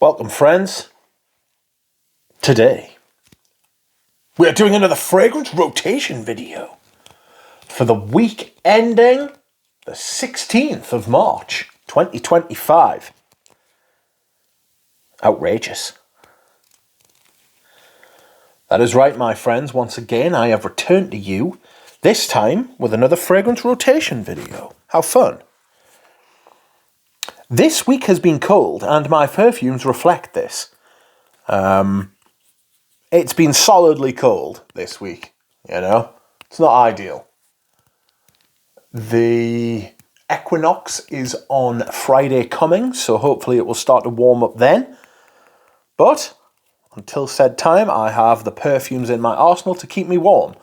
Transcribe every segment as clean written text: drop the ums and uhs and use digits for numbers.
Welcome, friends. Today, we are doing another fragrance rotation video for the week ending the 16th of March, 2025. Outrageous. That is right, my friends. Once again, I have returned to you, this time with another fragrance rotation video. How fun. This week has been cold, and my perfumes reflect this. It's been solidly cold this week, you know? It's not ideal. The equinox is on Friday coming, so hopefully it will start to warm up then. But until said time, I have the perfumes in my arsenal to keep me warm.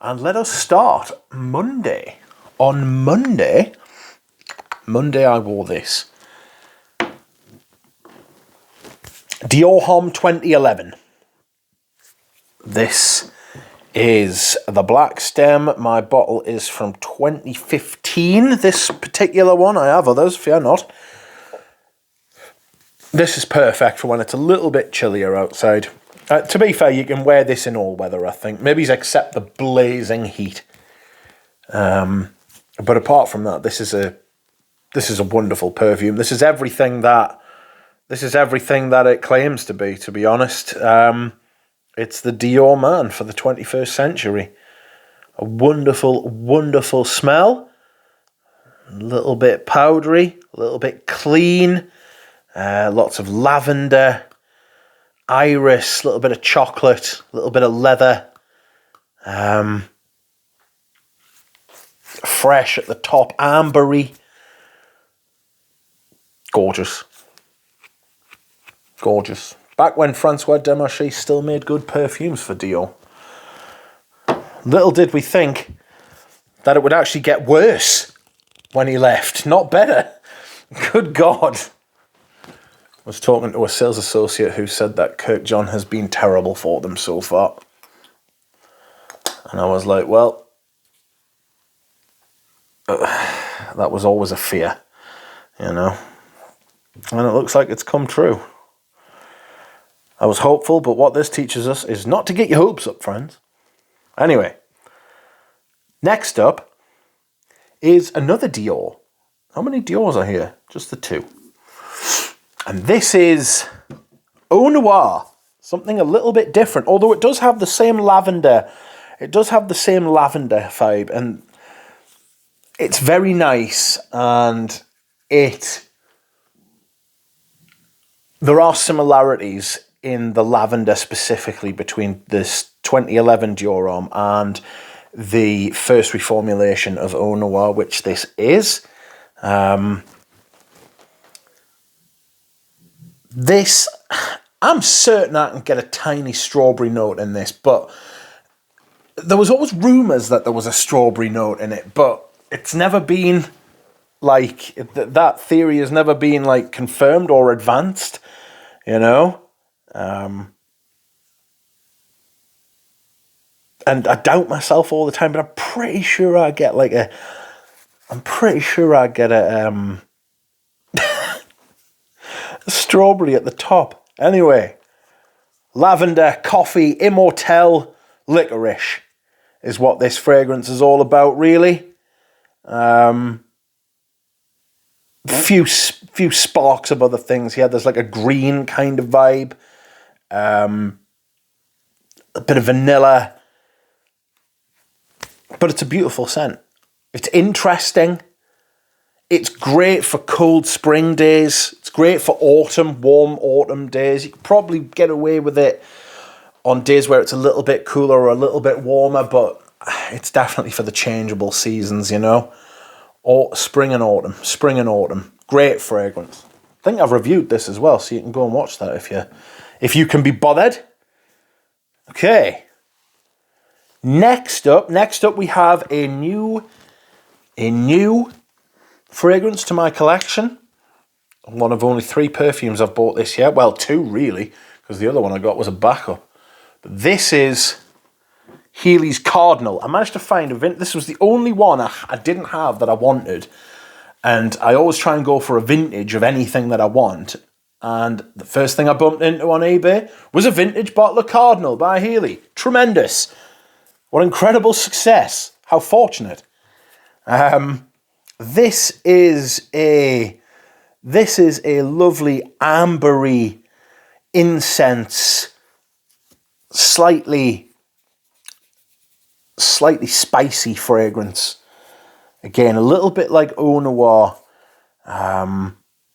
And let us start Monday. On Monday I wore this. Dior Homme 2011. This is the black stem. My bottle is from 2015. This particular one, I have others, fear not. This is perfect for when it's a little bit chillier outside. To be fair, you can wear this in all weather, I think. Maybe except the blazing heat. But apart from that, this is a wonderful perfume. This is everything that it claims to be honest. It's the Dior man for the 21st century. A wonderful, wonderful smell. A little bit powdery, a little bit clean. Lots of lavender, iris, a little bit of chocolate, a little bit of leather. Fresh at the top, ambery. Gorgeous. Gorgeous. Back when Francois Demarchais still made good perfumes for Dior. Little did we think that it would actually get worse when he left, not better. Good God. I was talking to a sales associate who said that Kirk John has been terrible for them so far. And I was like, well, that was always a fear, you know. And it looks like it's come true. I was hopeful, but what this teaches us is not to get your hopes up, friends. Anyway, next up is another Dior. How many Diors are here? Just the two. And this is Eau Noire, something a little bit different, although it does have the same lavender. It does have the same lavender vibe, and it's very nice, and there are similarities in the lavender specifically between this 2011 Dior Homme and the first reformulation of Eau Noire, which this is. This, I'm certain I can get a tiny strawberry note in this, but there was always rumours that there was a strawberry note in it, but it's never been, like, that theory has never been, like, confirmed or advanced, you know? And I doubt myself all the time, but I'm pretty sure I get a strawberry at the top. Anyway, lavender, coffee, immortelle, licorice is what this fragrance is all about, really. Few sparks of other things here. There's like a green kind of vibe. A bit of vanilla. But it's a beautiful scent. It's interesting. It's great for cold spring days. It's great for autumn, warm autumn days. You could probably get away with it on days where it's a little bit cooler or a little bit warmer, but it's definitely for the changeable seasons, you know. Or spring and autumn. Great fragrance. I think I've reviewed this as well, so you can go and watch that if you can be bothered. Okay. Next up we have a new fragrance to my collection. One of only 3 perfumes I've bought this year. Well, 2 really, because the other one I got was a backup. But this is Heely's Cardinal. I managed to find this was the only one I didn't have that I wanted. And I always try and go for a vintage of anything that I want. and the first thing I bumped into on eBay was a vintage bottle of Cardinal by Heely. Tremendous. What incredible success. How fortunate. This is a lovely ambery incense, slightly spicy fragrance. Again, a little bit like Eau Noire.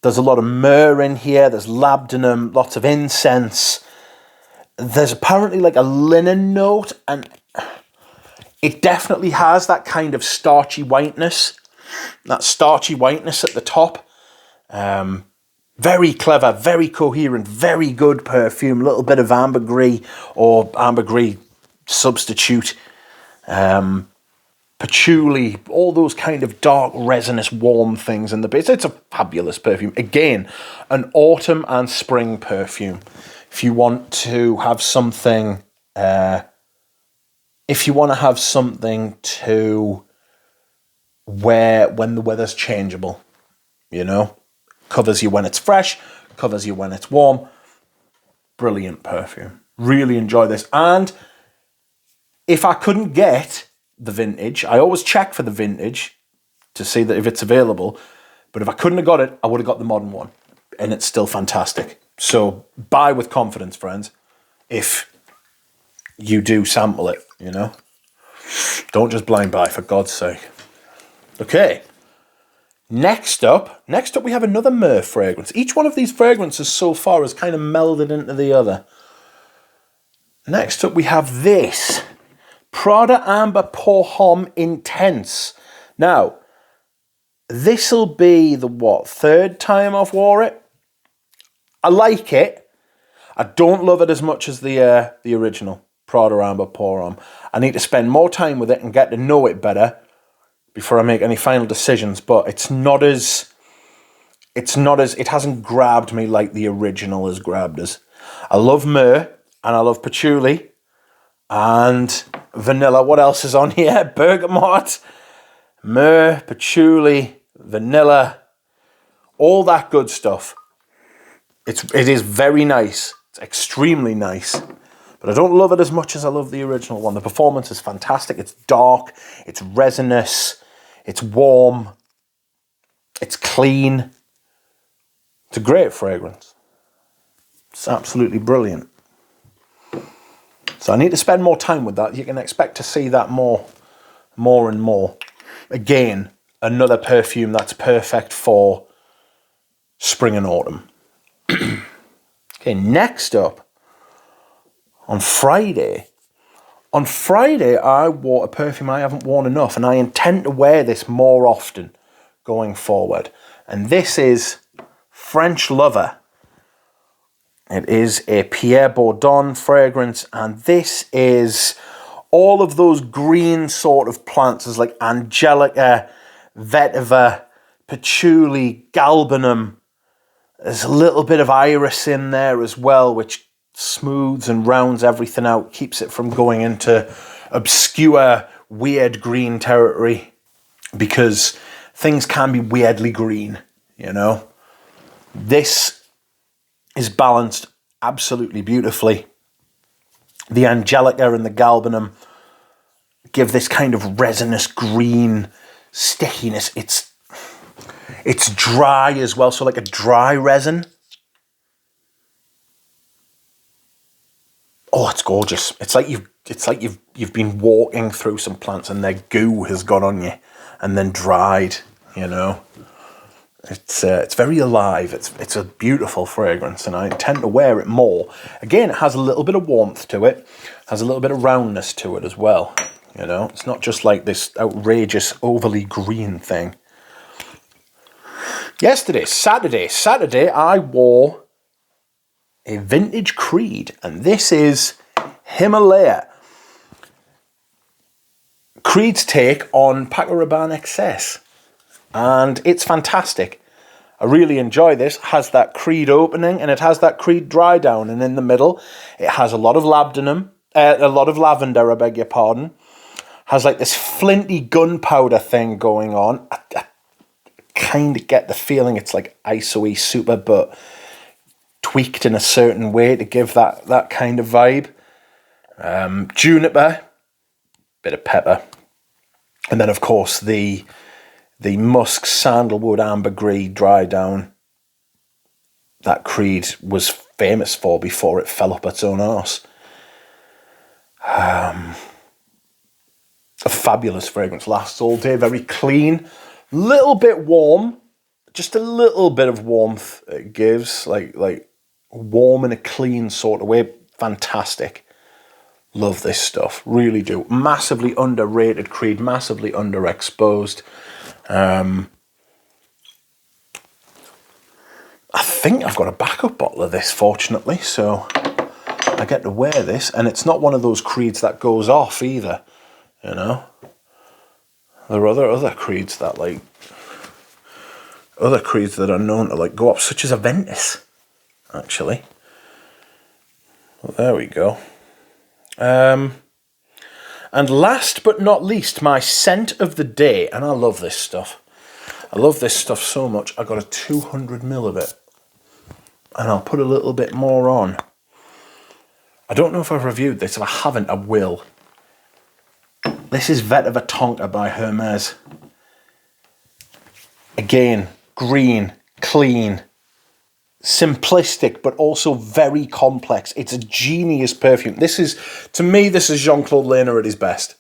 There's a lot of myrrh in here. There's labdanum, lots of incense. There's apparently like a linen note, and it definitely has that kind of starchy whiteness. That starchy whiteness at the top. Very clever, very coherent, very good perfume. A little bit of ambergris or ambergris substitute. Patchouli, all those kind of dark, resinous, warm things in the base. It's a fabulous perfume. Again, an autumn and spring perfume. If you want to have something, to wear when the weather's changeable, you know, covers you when it's fresh, covers you when it's warm. Brilliant perfume. Really enjoy this. And if I couldn't get the vintage, I always check for the vintage to see that if it's available. But if I couldn't have got it, I would have got the modern one. And it's still fantastic. So buy with confidence, friends. If you do sample it, you know. Don't just blind buy, for God's sake. Okay. Next up we have another myrrh fragrance. Each one of these fragrances so far has kind of melded into the other. Next up we have this. Prada Amber Pour Homme Intense. Now, this'll be the, third time I've wore it? I like it. I don't love it as much as the original Prada Amber Pour Homme. I need to spend more time with it and get to know it better before I make any final decisions, but it hasn't grabbed me like the original has grabbed us. I love myrrh and I love patchouli and vanilla. What else is on here? Bergamot, myrrh, patchouli, vanilla, all that good stuff. It is very nice. It's extremely nice. But I don't love it as much as I love the original one. The performance is fantastic. It's dark. It's resinous. It's warm. It's clean. It's a great fragrance. It's absolutely brilliant. So I need to spend more time with that. You can expect to see that more and more. Again, another perfume that's perfect for spring and autumn. Okay, next up, on Friday I wore a perfume I haven't worn enough, and I intend to wear this more often going forward. And this is French Lover. It is a Pierre Bourdon fragrance, and this is all of those green sort of plants. There's like Angelica, Vetiver, Patchouli, Galbanum. There's a little bit of iris in there as well, which smooths and rounds everything out, keeps it from going into obscure, weird green territory, because things can be weirdly green, you know. This is balanced absolutely beautifully. The Angelica and the Galbanum give this kind of resinous green stickiness. It's dry as well, so like a dry resin. Oh, it's gorgeous. It's like you've been walking through some plants and their goo has got on you and then dried, you know. It's very alive. It's a beautiful fragrance, and I intend to wear it more. Again, it has a little bit of warmth to it, has a little bit of roundness to it as well. You know, it's not just like this outrageous, overly green thing. Saturday, I wore a vintage Creed, and this is Himalaya. Creed's take on Paco Rabanne XS, and it's fantastic. I really enjoy this. It has that Creed opening, and it has that Creed dry down, and in the middle it has a lot of lavender, I beg your pardon. Has like this flinty gunpowder thing going on. I kind of get the feeling it's like ISO-y super, but tweaked in a certain way to give that kind of vibe. Juniper, bit of pepper. And then, of course, the musk, sandalwood, ambergris, dry down that Creed was famous for before it fell up its own arse. A fabulous fragrance, lasts all day, very clean, little bit warm, just a little bit of warmth it gives, like warm in a clean sort of way. Fantastic. Love this stuff, really do. Massively underrated Creed, massively underexposed. I think I've got a backup bottle of this, fortunately, so I get to wear this, and it's not one of those Creeds that goes off either, you know. There are other Creeds that are known to like go up, such as Aventus, actually. Well, there we go. And last but not least, my scent of the day, and I love this stuff. I love this stuff so much. I got a 200ml of it, and I'll put a little bit more on. I don't know if I've reviewed this. If I haven't, I will. This is Vetiver Tonka by Hermes. Again, green, clean, simplistic, but also very complex. It's a genius perfume. To me, this is Jean-Claude Lehner at his best.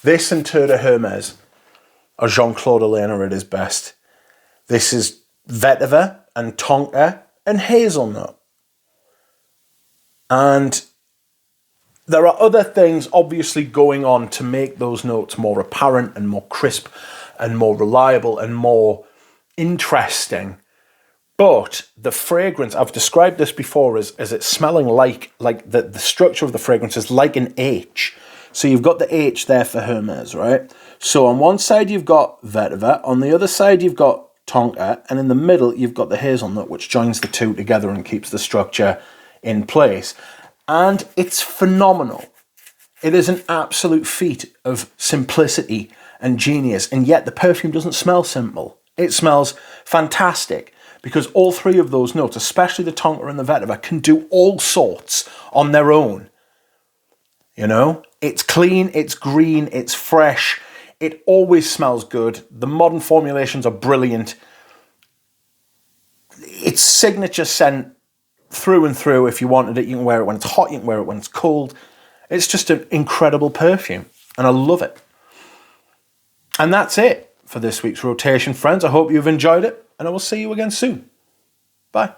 This and Tour de Hermes are Jean-Claude Lehner at his best. This is Vetiver and Tonka and hazelnut. And there are other things obviously going on to make those notes more apparent and more crisp and more reliable and more interesting. But the fragrance, I've described this before as it smelling like the structure of the fragrance is like an H. So you've got the H there for Hermes, right? So on one side you've got Vetiver, on the other side you've got Tonka, and in the middle you've got the hazelnut, which joins the two together and keeps the structure in place. And it's phenomenal. It is an absolute feat of simplicity and genius, and yet the perfume doesn't smell simple. It smells fantastic, because all three of those notes, especially the Tonka and the Vetiver, can do all sorts on their own. You know? It's clean, it's green, it's fresh, it always smells good. The modern formulations are brilliant. It's signature scent through and through. If you wanted it, you can wear it when it's hot, you can wear it when it's cold. It's just an incredible perfume, and I love it. And that's it for this week's rotation, friends. I hope you've enjoyed it, and I will see you again soon. Bye.